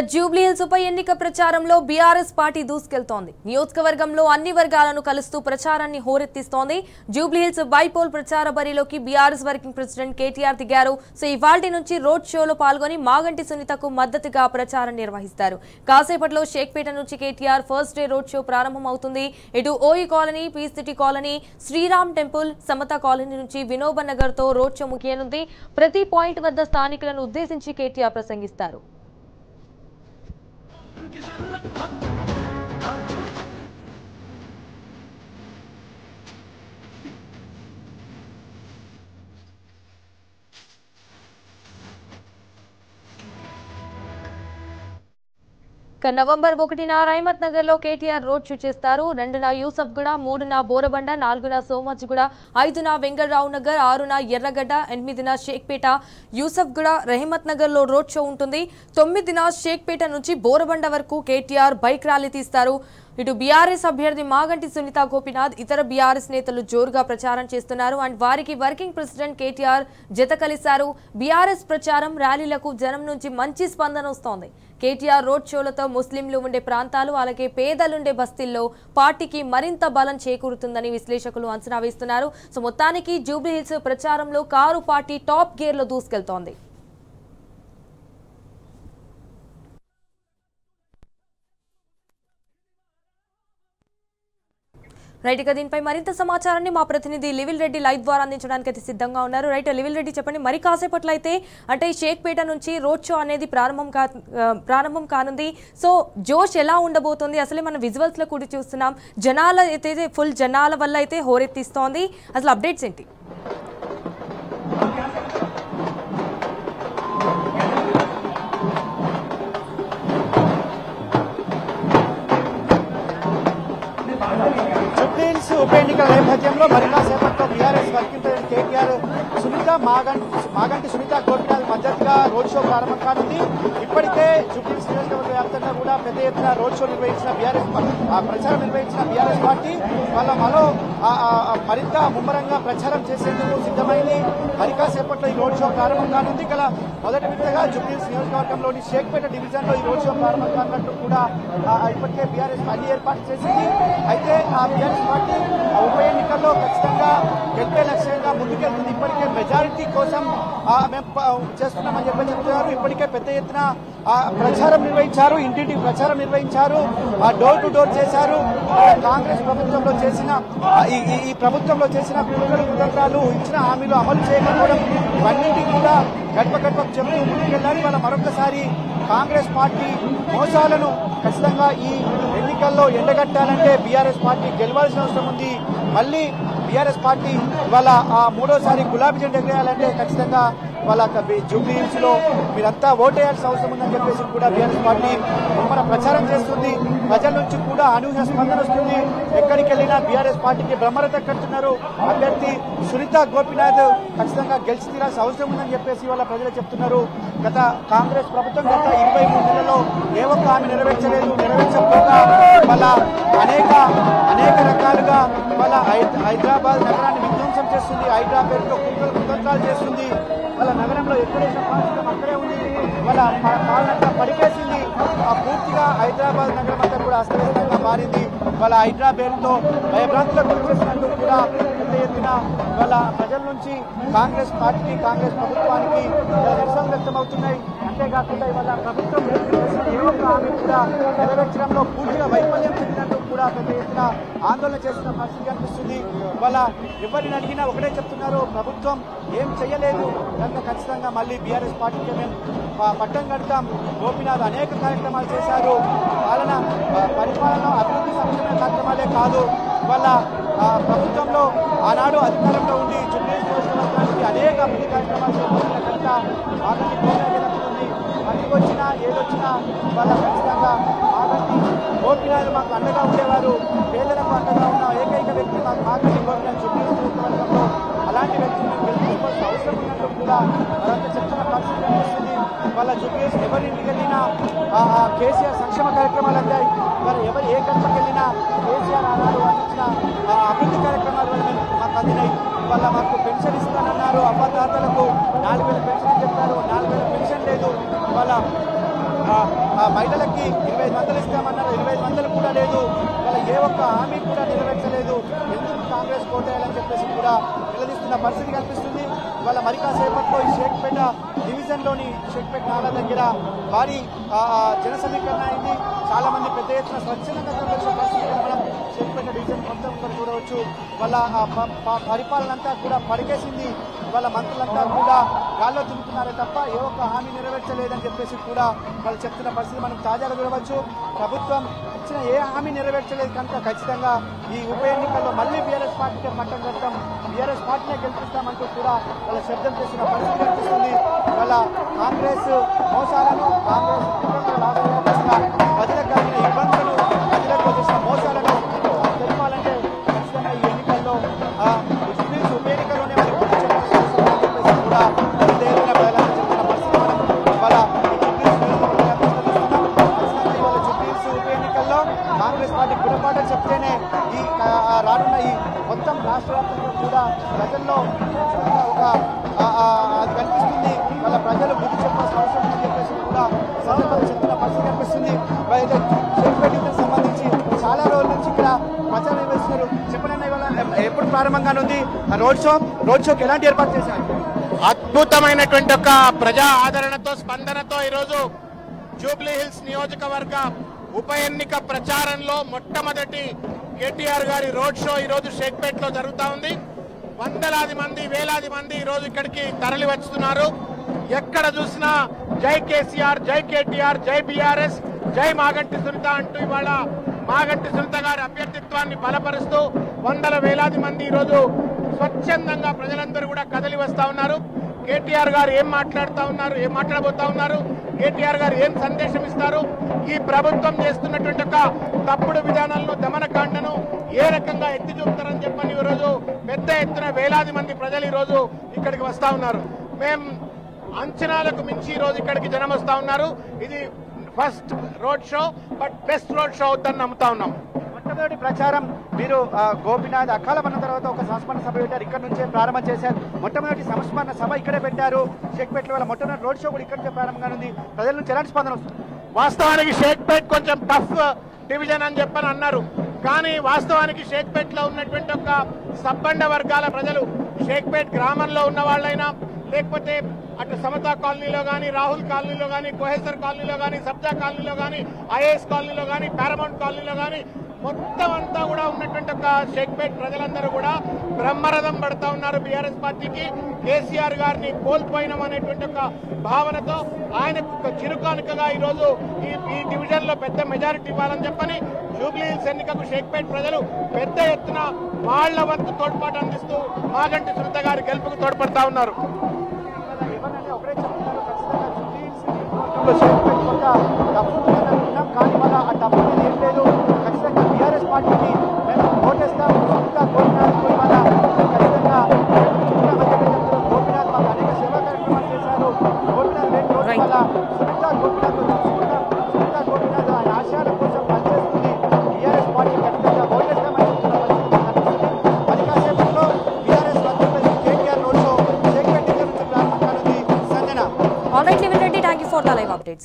జూబ్లీహిల్స్ ఉప ఎన్నిక ప్రచారంలో బీఆర్ఎస్ పార్టీ దూసుకెళ్తోంది. నియోజకవర్గంలో అన్ని వర్గాలను కలుస్తూ ప్రచారాన్ని హోరెత్తిస్తోంది. జూబ్లీహిల్స్ బైపోల్ ప్రచార బరిలోకి బీఆర్ఎస్ వర్కింగ్ ప్రెసిడెంట్ కేటీఆర్ దిగారు. సో ఇవాల్టి నుంచి రోడ్ షోలో పాల్గొని మాగంటి సునీతకు మద్దతుగా ప్రచారం నిర్వహిస్తారు. కాసేపట్లో షేక్పేట నుంచి KTR first day road show ప్రారంభమవుతుంది. ఇటు ఓయి colony, peace city colony, Sriram temple, Samata colony నుంచి వినోబ్ నగర్ తో రోడ్ షో ముగియనుంది. ప్రతి పాయింట్ వద్ద స్థానికులను ఉద్దేశించి కేటీఆర్ ప్రసంగిస్తారు. నవంబర్ 1న రహమత్ నగర్ లో కేటీఆర్ రోడ్ షో చేస్తారు. 2న యూసఫ్గూడ, 3న బోరబండ, 4న సోమాజిగూడ, 5న వెంగళరావు నగర్, 6న ఎర్రగడ్డ, 8న షేక్పేట, యూసఫ్గూడ, రహమత్ నగర్ లో రోడ్ షో ఉంటుంది. 9న షేక్పేట నుంచి బోరబండ వరకు కేటీఆర్ బైక్ ర్యాలీ తీస్తారు. ఇటు బీఆర్ఎస్ అభ్యర్థి మాగంటి సునీత గోపీనాథ్, ఇతర బీఆర్ఎస్ నేతలు జోరుగా ప్రచారం చేస్తున్నారు. అండ్ వారికి వర్కింగ్ ప్రెసిడెంట్ కేటీఆర్ జత కలిశారు. బీఆర్ఎస్ ప్రచారం ర్యాలీలకు జనం నుంచి మంచి స్పందన వస్తోంది. కేటీఆర్ రోడ్ షోలతో ముస్లింలు ఉండే ప్రాంతాలు, అలాగే పేదలుండే బస్తీల్లో పార్టీకి మరింత బలం చేకూరుతుందని విశ్లేషకులు అంచనా వేస్తున్నారు. సో మొత్తానికి జూబ్లీహిల్స్ ప్రచారంలో కారు పార్టీ టాప్ గేర్ లో దూసుకెళ్తోంది. రైట్, ఇక దీనిపై మరింత సమాచారాన్ని మా ప్రతినిధి లివిల్ రెడ్డి లైవ్ ద్వారా అందించడానికి అయితే సిద్ధంగా ఉన్నారు. రైట్, లివిల్ రెడ్డి చెప్పండి, మరి కాసేపట్లో అయితే అంటే షేక్పేట నుంచి రోడ్ షో అనేది ప్రారంభం కానుంది. సో జోష్ ఎలా ఉండబోతుంది? అసలే మనం విజువల్స్ లో కూడా చూస్తున్నాం, జనాల అయితే ఫుల్ జనాల వల్ల అయితే హోరెత్తిస్తోంది. అసలు అప్డేట్స్ ఏంటి? జూబ్లీహిల్స్ ఉప ఎన్నికల నేపథ్యంలో మరికాసేపట్లో బీఆర్ఎస్ వర్కింగ్ ప్రెసిడెంట్ కేటీఆర్ సునీత మాగంటి సునీత గోపీనాథ్ మద్దతుగా రోడ్ షో ప్రారంభం కానుంది. ఇప్పటికే జూబ్లీహిల్స్ నియోజకవర్గ వ్యాప్తంగా కూడా పెద్ద ఎత్తున రోడ్ షో నిర్వహించిన ప్రచారం నిర్వహించిన బీఆర్ఎస్ పార్టీ వాళ్ళ మరింత ముమ్మరంగా ప్రచారం చేసేందుకు సిద్ధమైంది. మరికాసేపట్లో ఈ రోడ్ షో ప్రారంభం కానుంది. గల మొదటి విడతగా జూబ్లీహిల్స్ నియోజకవర్గంలోని షేక్పేట డివిజన్ లో ఈ రోడ్ షో ప్రారంభం కానున్నట్టు కూడా ఇప్పటికే బీఆర్ఎస్ అన్ని ఏర్పాటు చేసింది. అయితే ఆ బీఆర్ఎస్ పార్టీ ఉప ఎన్నికల్లో ఖచ్చితంగా గెలిపే లక్ష్యంగా ముందుకెళ్తుంది. ఇప్పటికే మెజారిటీ కోసం మేము చేస్తున్నామని చెప్తున్నారు. ఇప్పటికే పెద్ద ఎత్తున ప్రచారం నిర్వహించారు, ఇంటింటికి ప్రచారం నిర్వహించారు, డోర్ టు డోర్ చేశారు. కాంగ్రెస్ ప్రభుత్వంలో చేసిన ఈ ప్రభుత్వంలో చేసిన కుతంత్రాలు, ఇచ్చిన హామీలు అమలు చేయకపోవడం ఇవన్నింటినీ కూడా గడప గడపకు చెబుతూ ముందుకెళ్ళాలి. వాళ్ళ మరొకసారి కాంగ్రెస్ పార్టీ మోసాలను ఖచ్చితంగా ఈ ఎన్నికల్లో ఎండగట్టాలంటే బీఆర్ఎస్ పార్టీ గెలవాల్సిన అవసరం ఉంది. మళ్ళీ బీఆర్ఎస్ పార్టీ వాళ్ళ మూడోసారి గులాబీ జెండా ఎగరేయాలంటే ఖచ్చితంగా వాళ్ళ జూబ్లీహిల్స్ లో మీరంతా ఓటేయాల్సిన అవసరం ఉందని చెప్పేసి కూడా బీఆర్ఎస్ పార్టీ మన ప్రచారం చేస్తుంది. ప్రజల నుంచి కూడా అనూహ్య స్పందన వస్తుంది. ఎక్కడికి వెళ్ళినా బీఆర్ఎస్ పార్టీకి బ్రహ్మరథ కడుతున్నారు. అభ్యర్థి సునీత గోపీనాథ్ ఖచ్చితంగా గెలిచి తీరాల్సిన అవసరం ఉందని చెప్పేసి వాళ్ళ ప్రజలు చెప్తున్నారు. గత కాంగ్రెస్ ప్రభుత్వం గత 23 నెలల్లో ఏ ఒక్క హామీ నెరవేర్చకపోగా వాళ్ళ అనేక రకాలుగా వాళ్ళ హైదరాబాద్ నగరాన్ని విధ్వంసం చేస్తుంది. హైదరాబాద్ లో కుతంత్రాలు చేస్తుంది. వాళ్ళ నగరంలో ఎక్కడైనా పాఠశాల అక్కడే ఉంది. వాళ్ళ పాలన పడికేసింది. పూర్తిగా హైదరాబాద్ నగరం అంతా కూడా అస్తవ్యస్తంగా మారింది. వాళ్ళ హైదరాబాద్ లో భయభ్రాంతులకు గురి చేసినట్టు కూడా పెద్ద ఎత్తున వాళ్ళ ప్రజల నుంచి కాంగ్రెస్ పార్టీకి, కాంగ్రెస్ ప్రభుత్వానికి నిరసనలు వ్యక్తమవుతున్నాయి. అంతేకాకుండా ఇవాళ ప్రభుత్వం ఏ ఒక్క హామీ కూడా నెరవేర్చడంలో పూర్తిగా వైఫల్యం చెందినట్టు కూడా పెద్ద ఎత్తున ఆందోళన చేస్తున్న పరిస్థితి కనిపిస్తుంది. వాళ్ళ ఎవరిని అడిగినా ఒకటే చెప్తున్నారు, ప్రభుత్వం ఏం చేయలేదు కనుక ఖచ్చితంగా మళ్ళీ బీఆర్ఎస్ పార్టీకి మేము పట్టం కడతాం. గోపీనాథ్ అనేక కార్యక్రమాలు చేశారు. పరిపాలన అభివృద్ధి సంక్షేమ కార్యక్రమాలే కాదు, వాళ్ళ ప్రభుత్వంలో ఆనాడు అధికారంలో ఉండి జూబ్లీహిల్స్ నియోజకవర్గానికి అనేక అభివృద్ధి కార్యక్రమాలు చేపట్టిన కనుక మాగంటి గోపీనాథ్ అందుకు వచ్చినా ఏదొచ్చినా వాళ్ళ ఖచ్చితంగా మాగంటి గోపీనాథ్ మాకు అండగా ఉండేవారు. పేదలకు అండగా ఉన్న ఏకైక వ్యక్తి మాకు మాగంటి గోపీనాథ్ జూబ్లీహిల్స్ నియోజకవర్గంలో. అలాంటి వ్యక్తిని గెలుచుకోవాల్సిన అవసరం ఉన్నట్టు కూడా వాళ్ళంతా చెప్తున్న పరిస్థితి కనిపిస్తుంది. వాళ్ళ జూబ్లీహిల్స్ ఎవరింటికి వెళ్ళినా కేసీఆర్ సంక్షేమ కార్యక్రమాలు అందాయి. మరి ఎవరు ఏ గంటకు వెళ్ళినా కేసీఆర్ ఆనాడు అందించిన అభివృద్ధి కార్యక్రమాలు మాకు అందినాయి. వాళ్ళ మాకు పెన్షన్ ఇస్తానన్నారు. అవ్వదాతలకు 4,000 పెన్షన్ చెప్పారు. 4,000 పెన్షన్ లేదు. వాళ్ళ మహిళలకి 25 ఇస్తామన్నారు, 25 కూడా లేదు. వాళ్ళ ఏ ఒక్క హామీ కూడా నెరవేర్చలేదు. ఎందుకు కాంగ్రెస్ కోటేయాలని చెప్పేసి కూడా నిలదీస్తున్న పరిస్థితి కనిపిస్తుంది. వాళ్ళ మరి కాసేపట్లో ఈ షేక్పేట డివిజన్లోని షేక్పేట నాలా దగ్గర భారీ జన సమీకరణ అయింది. చాలా మంది పెద్ద ఎత్తున స్వచ్ఛందంగా తరలించిన పరిస్థితి మనం షేక్పేట డివిజన్ మొత్తం కూడా చూడవచ్చు. వాళ్ళ పరిపాలన అంతా కూడా పడికేసింది. వాళ్ళ మంత్రులంతా కూడా గాల్లో తిరుగుతున్నారే తప్ప ఏ ఒక్క హామీ నెరవేర్చలేదని చెప్పేసి కూడా వాళ్ళు చెప్తున్న పరిస్థితి మనం తాజాగా చూడవచ్చు. ప్రభుత్వం ఇచ్చిన ఏ హామీ నెరవేర్చలేదు కనుక ఖచ్చితంగా ఈ ఉప ఎన్నికల్లో మళ్ళీ బీఆర్ఎస్ పార్టీకే పట్టం కడతాం, బీఆర్ఎస్ పార్టీనే గెలిపిస్తామంటూ కూడా వాళ్ళ శబ్దం చేసిన పరిస్థితి కనిపిస్తుంది. వాళ్ళ కాంగ్రెస్ మోసాలను, కాంగ్రెస్ ప్రజలకు కలిగిన ఇబ్బందులను, ప్రజలకు చేసిన మోసాలను తెలపాలంటే ఖచ్చితంగా ఈ ఎన్నికల్లో ఉప ఎన్నికల్లోనే వాళ్ళు గుర్తు చెప్పేసి కూడా పెద్ద ఎత్తున ప్రజలంతా చెప్తున్న పరిస్థితి మనం ఇవాళ ఉప ఎన్నికల్లో కాంగ్రెస్ పార్టీ గుణపాఠం చెప్తేనే ఈ రానున్న ఈ మొత్తం రాష్ట్ర వ్యాప్తంగా కూడా ప్రజల్లో ఒక అది కనిపిస్తుంది. వాళ్ళ ప్రజలు బుద్ధి చెప్పాల్సిన అవసరం ఉందని చెప్పేసి కూడా సందర్భంగా చెప్తున్న పరిస్థితి కనిపిస్తుంది. షేక్పేటకి సంబంధించి చాలా రోజుల నుంచి ఇక్కడ ప్రచారం నిర్వహిస్తున్నారు. చెప్పండి, ఇవాళ ఎప్పుడు ప్రారంభంగానే ఉంది రోడ్ షోకి ఎలాంటి ఏర్పాటు చేశారు? అద్భుతమైనటువంటి ఒక ప్రజా ఆదరణతో, స్పందనతో ఈరోజు జూబ్లీ హిల్స్ నియోజకవర్గ ఉప ఎన్నిక ప్రచారంలో మొట్టమొదటి కేటీఆర్ గారి రోడ్ షో ఈరోజు షేక్పేటలో జరుగుతూ ఉంది. వందలాది మంది, వేలాది మంది ఈరోజు ఇక్కడికి తరలి వస్తున్నారు. ఎక్కడ చూసినా జై కేసీఆర్, జై కేటీఆర్, జై బీఆర్ఎస్, జై మాగంటి సునీత అంటూ ఇవాళ మాగంటి సునీత గారి అభ్యర్థిత్వాన్ని బలపరుస్తూ వందల వేలాది మంది ఈరోజు స్వచ్ఛందంగా ప్రజలందరూ కూడా కదలి వస్తా ఉన్నారు. కేటీఆర్ గారు ఏం మాట్లాడబోతా ఉన్నారు, కేటీఆర్ గారు ఏం సందేశం ఇస్తారు, ఈ ప్రభుత్వం చేస్తున్నటువంటి ఒక తప్పుడు విధానాలను, దమనకాండను ఏ రకంగా ఎత్తి చూపుతారని చెప్పని ఈరోజు పెద్ద ఎత్తున వేలాది మంది ప్రజలు ఈరోజు ఇక్కడికి వస్తా ఉన్నారు. మేము అంచనాలకు మించి ఈరోజు ఇక్కడికి జనం వస్తా ఉన్నారు. ఇది first road show, but best road show అవుతుందని నమ్ముతా ఉన్నాం. మొట్టమొదటి ప్రచారం మీరు గోపీనాథ్ అకాలం అన్న తర్వాత ఒక సంస్మరణ సభ పెట్టారు, ఇక్కడ నుంచే ప్రారంభం చేశారు. మొట్టమొదటి సంస్మరణ సభ ఇక్కడే పెట్టారు షేక్పేటలో. వాళ్ళ మొట్టమొదటి రోడ్ షో కూడా ఇక్కడ నుంచే ప్రారంభంగా ఉంది. ప్రజల నుంచి ఎలాంటి స్పందన వస్తుంది? వాస్తవానికి షేక్పేట్ కొంచెం టఫ్ డివిజన్ అని చెప్పని అన్నారు, కానీ వాస్తవానికి షేక్పేట్లో ఉన్నటువంటి ఒక సబ్బండ వర్గాల ప్రజలు, షేక్పేట్ గ్రామంలో ఉన్న వాళ్ళైనా, లేకపోతే అటు సమతా కాలనీలో కానీ, రాహుల్ కాలనీలో కానీ, కోహేసర్ కాలనీలో కానీ, సబ్జా కాలనీలో కానీ, ఐఏఎస్ కాలనీలో కానీ, పారామౌంట్ కాలనీలో కానీ, మొత్తం అంతా కూడా ఉన్నటువంటి ఒక షేక్పేట్ ప్రజలందరూ కూడా బ్రహ్మరథం పడతా ఉన్నారు బీఆర్ఎస్ పార్టీకి. కేసీఆర్ గారిని కోల్పోయినాం అనేటువంటి ఒక భావనతో ఆయనకు ఒక చిరుకానుకగా ఈరోజు ఈ డివిజన్ లో పెద్ద మెజారిటీ ఇవ్వాలని చెప్పని జూబ్లీ హిల్స్ ఎన్నికకు షేక్పేట్ ప్రజలు పెద్ద ఎత్తున వాళ్ల వంతు తోడ్పాటు అందిస్తూ మాగంటి సునీత గారి గెలుపుకు తోడ్పడతా ఉన్నారు. కానీ మళ్ళీ ఆ డబ్బు ఏం లేదు, ఖచ్చితంగా బీఆర్ఎస్ పార్టీకి మేము ఓటేస్తాం.